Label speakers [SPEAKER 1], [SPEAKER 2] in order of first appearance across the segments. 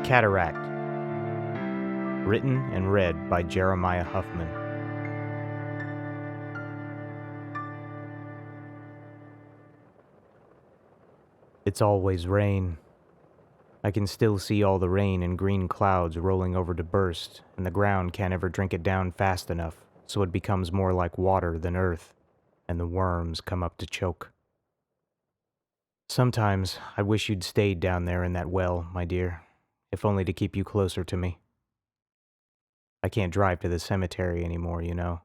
[SPEAKER 1] Cataract. Written and read by Jeremiah Huffman. It's always rain. I can still see all the rain and green clouds rolling over to burst, and the ground can't ever drink it down fast enough, so it becomes more like water than earth, and the worms come up to choke. Sometimes I wish you'd stayed down there in that well, my dear, if only to keep you closer to me. I can't drive to the cemetery anymore, you know.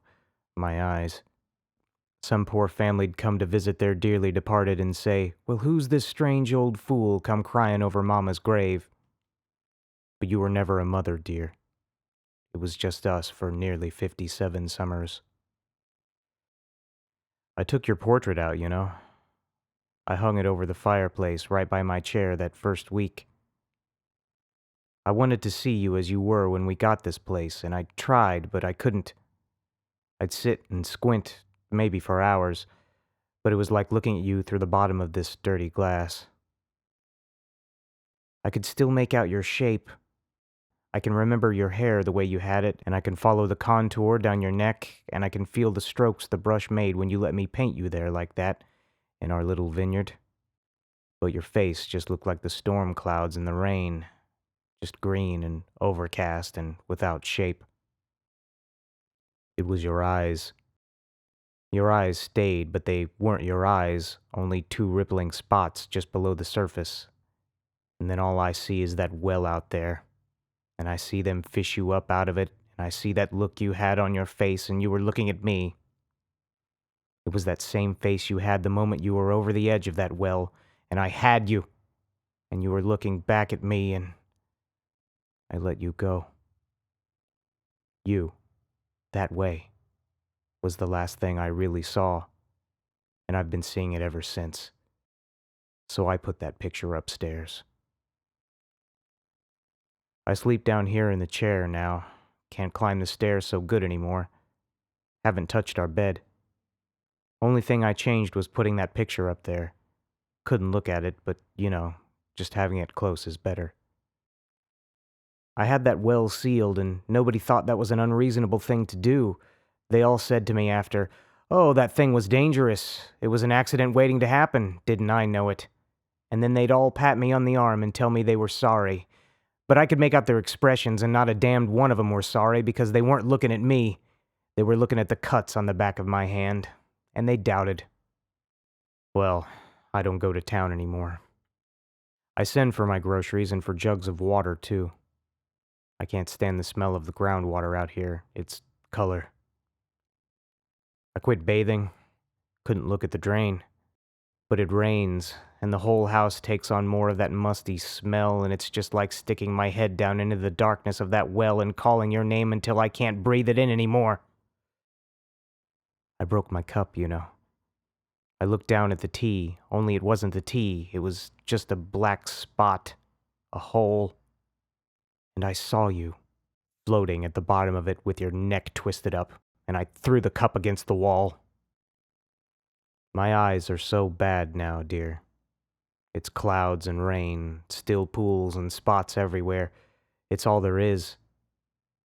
[SPEAKER 1] My eyes. Some poor family'd come to visit their dearly departed and say, "Well, who's this strange old fool come crying over Mama's grave?" But you were never a mother, dear. It was just us for nearly 57 summers. I took your portrait out, you know. I hung it over the fireplace right by my chair that first week. I wanted to see you as you were when we got this place, and I tried, but I couldn't. I'd sit and squint, maybe for hours, but it was like looking at you through the bottom of this dirty glass. I could still make out your shape. I can remember your hair the way you had it, and I can follow the contour down your neck, and I can feel the strokes the brush made when you let me paint you there like that, in our little vineyard. But your face just looked like the storm clouds in the rain, just green and overcast and without shape. It was your eyes. Your eyes stayed, but they weren't your eyes, only two rippling spots just below the surface. And then all I see is that well out there. And I see them fish you up out of it, and I see that look you had on your face, and you were looking at me. It was that same face you had the moment you were over the edge of that well, and I had you, and you were looking back at me, and I let you go. You, that way, was the last thing I really saw, and I've been seeing it ever since. So I put that picture upstairs. I sleep down here in the chair now. Can't climb the stairs so good anymore. Haven't touched our bed. Only thing I changed was putting that picture up there. Couldn't look at it, but, you know, just having it close is better. I had that well sealed, and nobody thought that was an unreasonable thing to do. They all said to me after, "Oh, that thing was dangerous. It was an accident waiting to happen. Didn't I know it?" And then they'd all pat me on the arm and tell me they were sorry. But I could make out their expressions, and not a damned one of them were sorry because they weren't looking at me. They were looking at the cuts on the back of my hand, and they doubted. Well, I don't go to town anymore. I send for my groceries and for jugs of water, too. I can't stand the smell of the groundwater out here. It's color. I quit bathing. Couldn't look at the drain. But it rains, and the whole house takes on more of that musty smell, and it's just like sticking my head down into the darkness of that well and calling your name until I can't breathe it in anymore. I broke my cup, you know. I looked down at the tea, only it wasn't the tea, it was just a black spot, a hole. And I saw you, floating at the bottom of it with your neck twisted up, and I threw the cup against the wall. My eyes are so bad now, dear. It's clouds and rain, still pools and spots everywhere. It's all there is.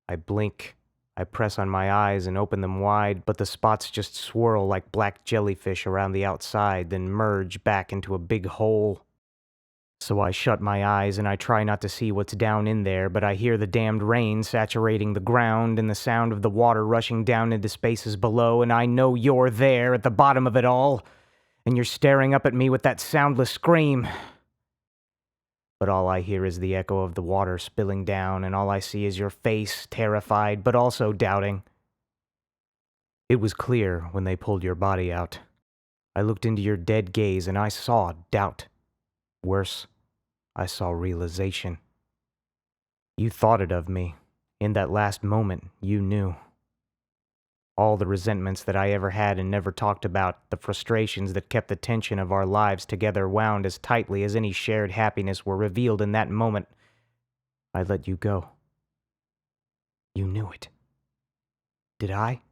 [SPEAKER 1] I blink. I press on my eyes and open them wide, but the spots just swirl like black jellyfish around the outside, then merge back into a big hole. So I shut my eyes and I try not to see what's down in there, but I hear the damned rain saturating the ground and the sound of the water rushing down into spaces below, and I know you're there at the bottom of it all, and you're staring up at me with that soundless scream. But all I hear is the echo of the water spilling down, and all I see is your face, terrified, but also doubting. It was clear when they pulled your body out. I looked into your dead gaze, and I saw doubt. Worse, I saw realization. You thought it of me. In that last moment, you knew. All the resentments that I ever had and never talked about, the frustrations that kept the tension of our lives together wound as tightly as any shared happiness were revealed in that moment. I let you go. You knew it. Did I?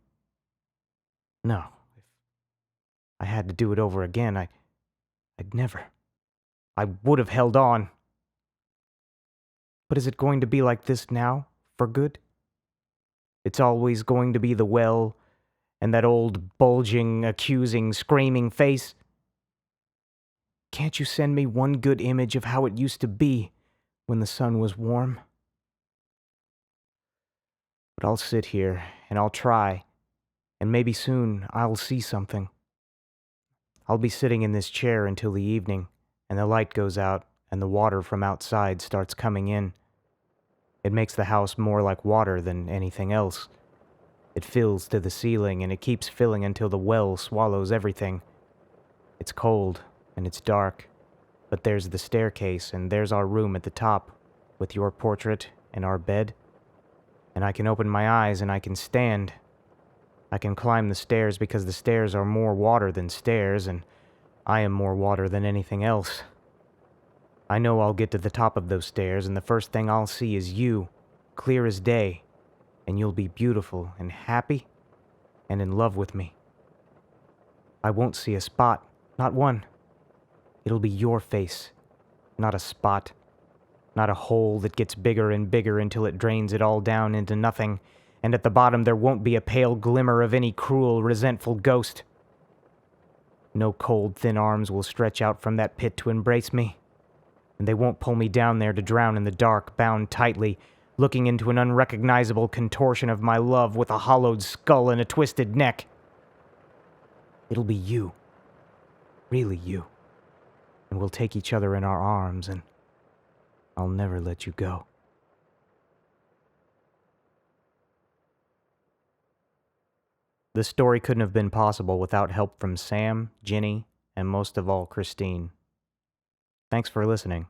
[SPEAKER 1] No. If I had to do it over again, I'd never. I would have held on. But is it going to be like this now, for good? It's always going to be the well, and that old bulging, accusing, screaming face? Can't you send me one good image of how it used to be when the sun was warm? But I'll sit here, and I'll try, and maybe soon I'll see something. I'll be sitting in this chair until the evening, and the light goes out, and the water from outside starts coming in. It makes the house more like water than anything else. It fills to the ceiling, and it keeps filling until the well swallows everything. It's cold, and it's dark, but there's the staircase, and there's our room at the top, with your portrait and our bed. And I can open my eyes, and I can stand. I can climb the stairs because the stairs are more water than stairs, and I am more water than anything else. I know I'll get to the top of those stairs, and the first thing I'll see is you, clear as day, and you'll be beautiful and happy and in love with me. I won't see a spot, not one. It'll be your face, not a spot, not a hole that gets bigger and bigger until it drains it all down into nothing, and at the bottom there won't be a pale glimmer of any cruel, resentful ghost. No cold, thin arms will stretch out from that pit to embrace me, and they won't pull me down there to drown in the dark, bound tightly, looking into an unrecognizable contortion of my love with a hollowed skull and a twisted neck. It'll be you, really you, and we'll take each other in our arms, and I'll never let you go. This story couldn't have been possible without help from Sam, Ginny, and most of all, Christine. Thanks for listening.